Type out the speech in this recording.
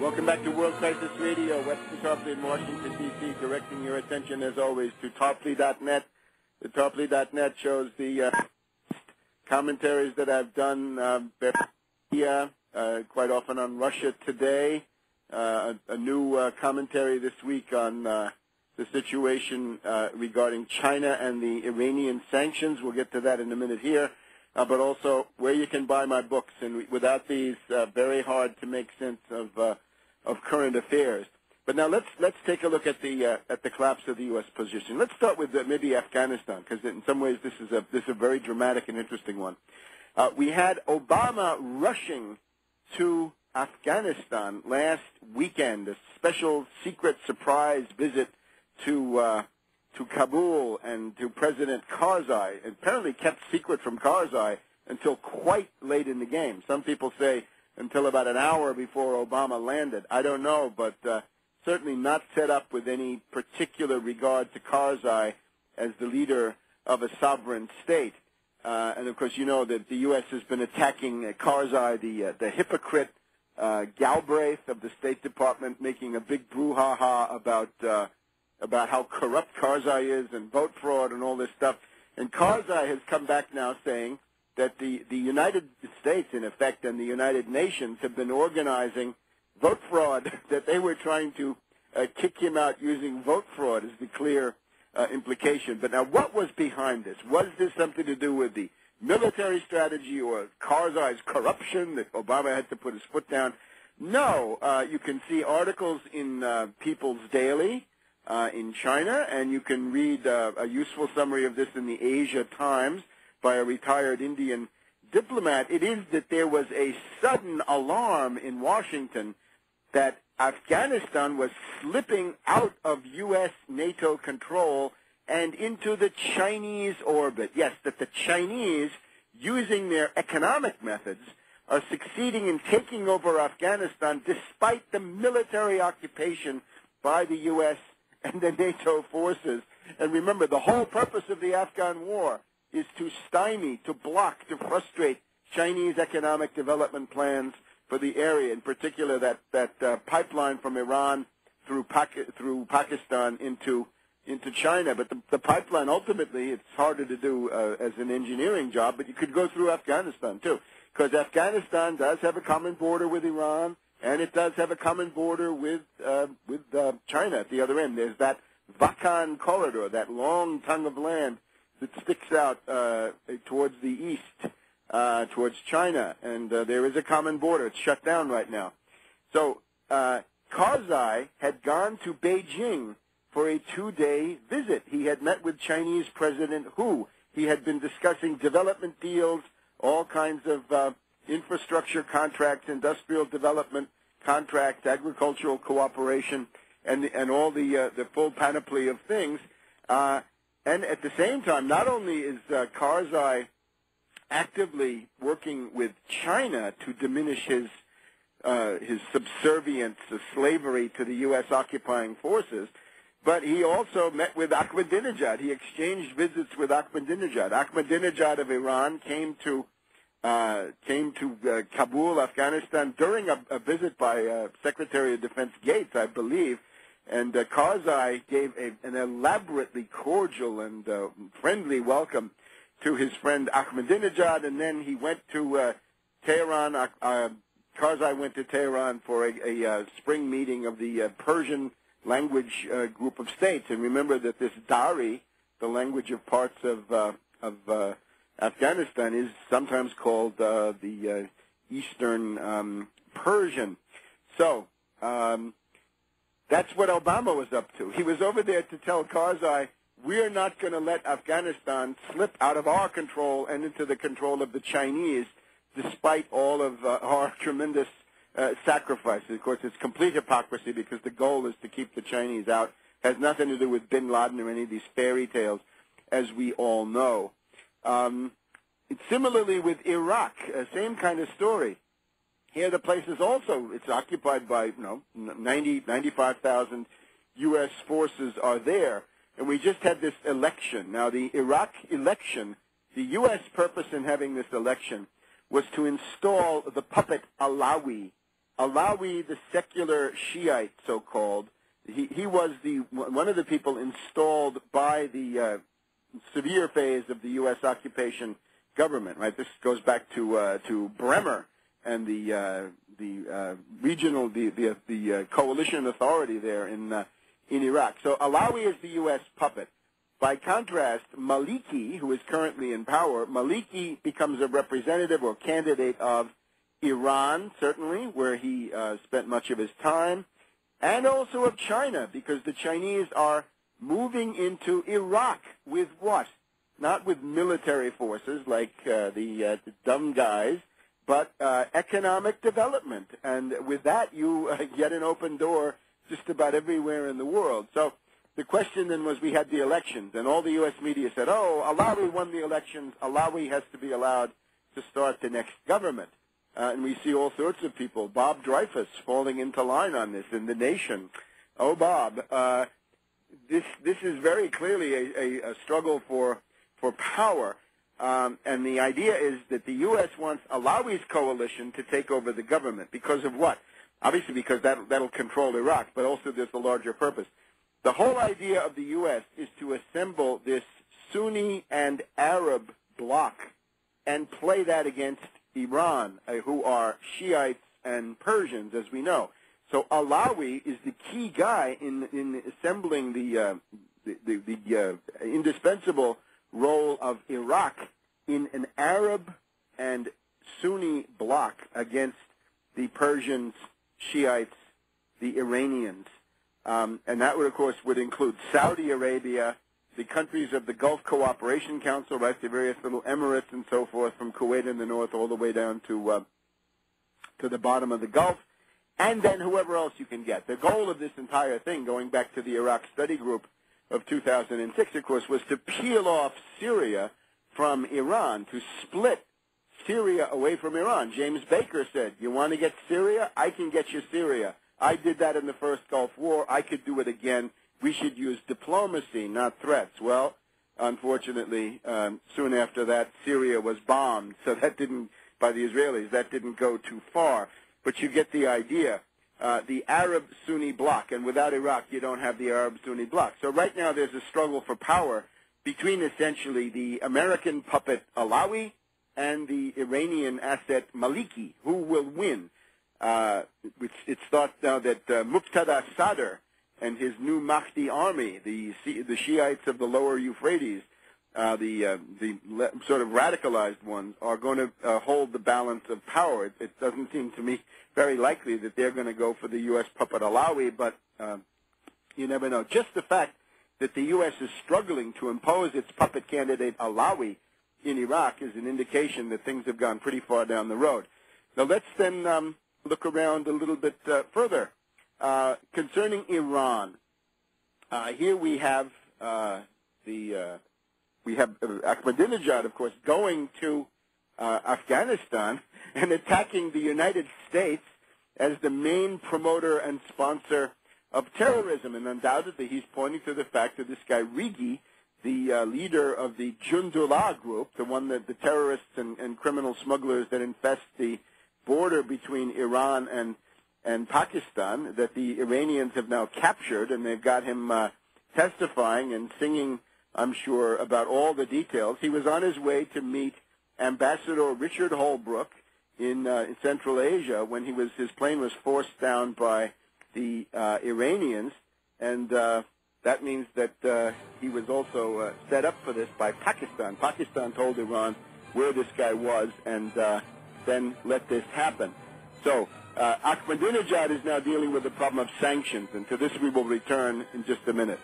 Welcome back to World Crisis Radio. Webster Tarpley in Washington, D.C., directing your attention, as always, to Tarpley.net. The Tarpley.net shows the commentaries that I've done quite often on Russia Today. A new commentary this week on the situation regarding China and the Iranian sanctions. We'll get to that in a minute here. But also where you can buy my books. And without these, very hard to make sense of current affairs. But now let's take a look at the collapse of the U.S. position. Let's start with maybe Afghanistan, because in some ways this is a very dramatic and interesting one. We had Obama rushing to Afghanistan last weekend, a special secret surprise visit to Kabul and to President Karzai, apparently kept secret from Karzai until quite late in the game. Some people say until about an hour before Obama landed. I don't know, but certainly not set up with any particular regard to Karzai as the leader of a sovereign state. And, of course, you know that the U.S. has been attacking Karzai, the hypocrite Galbraith of the State Department, making a big brouhaha about how corrupt Karzai is and vote fraud and all this stuff. And Karzai has come back now saying that the United States, in effect, and the United Nations have been organizing vote fraud, that they were trying to kick him out using vote fraud is the clear implication. But now what was behind this? Was this something to do with the military strategy or Karzai's corruption that Obama had to put his foot down? No. You can see articles in People's Daily in China, and you can read a useful summary of this in the Asia Times by a retired Indian diplomat. It is that there was a sudden alarm in Washington that Afghanistan was slipping out of U.S. NATO control and into the Chinese orbit. Yes, that the Chinese, using their economic methods, are succeeding in taking over Afghanistan despite the military occupation by the U.S. and the NATO forces. And remember, the whole purpose of the Afghan war is to stymie, to block, to frustrate Chinese economic development plans for the area, in particular that pipeline from Iran through Pakistan into China. But the pipeline, ultimately, it's harder to do as an engineering job, but you could go through Afghanistan, too, because Afghanistan does have a common border with Iran, and it does have a common border with China at the other end. There's that Vakhan corridor, that long tongue of land that sticks out towards the east, towards China, and there is a common border. It's shut down right now. So Karzai had gone to Beijing for a 2-day visit. He had met with Chinese President Hu. He had been discussing development deals, all kinds of infrastructure contracts, industrial development contracts, agricultural cooperation, and all the full panoply of things. And at the same time, not only is Karzai actively working with China to diminish his subservience, slavery to the U.S. occupying forces, but he also met with Ahmadinejad. He exchanged visits with Ahmadinejad. Ahmadinejad of Iran came to Kabul, Afghanistan, during a visit by Secretary of Defense Gates, I believe. And Karzai gave an elaborately cordial and friendly welcome to his friend Ahmadinejad, and then he went to Tehran. Karzai went to Tehran for a spring meeting of the Persian language group of states. And remember that this Dari, the language of parts of Afghanistan, is sometimes called the Eastern Persian. So that's what Obama was up to. He was over there to tell Karzai, we're not going to let Afghanistan slip out of our control and into the control of the Chinese, despite all of our tremendous sacrifices. Of course, it's complete hypocrisy because the goal is to keep the Chinese out. It has nothing to do with bin Laden or any of these fairy tales, as we all know. Similarly with Iraq, same kind of story. Here the place is also, it's occupied by 95,000 U.S. forces are there. And we just had this election. Now, the Iraq election, the U.S. purpose in having this election was to install the puppet Alawi Alawi, the secular Shiite, so-called, he was one of the people installed by the severe phase of the U.S. occupation government. Right. This goes back to Bremer and the regional the coalition authority there in Iraq. So Alawi is the U.S. puppet. By contrast, Maliki, who is currently in power, Maliki becomes a representative or candidate of Iran, certainly, where he spent much of his time, and also of China, because the Chinese are moving into Iraq with what? Not with military forces like the dumb guys, but economic development. And with that, you get an open door just about everywhere in the world. So the question then was, we had the elections, and all the U.S. media said, oh, Alawi won the elections. Alawi has to be allowed to start the next government. And we see all sorts of people. Bob Dreyfus falling into line on this in The Nation. Oh, Bob, this is very clearly a struggle for power. And the idea is that the U.S. wants Alawi's coalition to take over the government. Because of what? Obviously because that'll control Iraq, but also there's a larger purpose. The whole idea of the U.S. is to assemble this Sunni and Arab bloc and play that against Iran, who are Shiites and Persians, as we know. So Alawi is the key guy in assembling the indispensable role of Iraq in an Arab and Sunni bloc against the Persians, Shiites, the Iranians. And that, of course, would include Saudi Arabia, the countries of the Gulf Cooperation Council, right, the various little emirates and so forth, from Kuwait in the north all the way down to the bottom of the Gulf, and then whoever else you can get. The goal of this entire thing, going back to the Iraq Study Group of 2006, of course, was to peel off Syria from Iran, to split Syria away from Iran. James Baker said, you want to get Syria? I can get you Syria. I did that in the first Gulf War. I could do it again. We should use diplomacy, not threats. Well, unfortunately, soon after that, Syria was bombed. So that didn't, by the Israelis, that didn't go too far. But you get the idea. The Arab-Sunni bloc, and without Iraq, you don't have the Arab-Sunni bloc. So right now there's a struggle for power between essentially the American puppet Alawi and the Iranian asset Maliki. Who will win? It's thought now that Muqtada Sadr and his new Mahdi army, the Shiites of the lower Euphrates, the sort of radicalized ones, are going to hold the balance of power. It doesn't seem to me very likely that they're going to go for the U.S. puppet Alawi, but you never know. Just the fact that the U.S. is struggling to impose its puppet candidate Alawi in Iraq is an indication that things have gone pretty far down the road. Now let's then look around a little bit further. Concerning Iran, here we have Ahmadinejad, of course, going to Afghanistan and attacking the United States as the main promoter and sponsor of terrorism. And undoubtedly, he's pointing to the fact that this guy Rigi, the leader of the Jundullah group, the one that the terrorists and criminal smugglers that infest the border between Iran and Pakistan, that the Iranians have now captured, and they've got him testifying and singing, I'm sure, about all the details. He was on his way to meet Ambassador Richard Holbrooke in Central Asia when his plane was forced down by the Iranians, and that means that he was also set up for this by Pakistan. Pakistan told Iran where this guy was and then let this happen. So Ahmadinejad is now dealing with the problem of sanctions, and to this we will return in just a minute.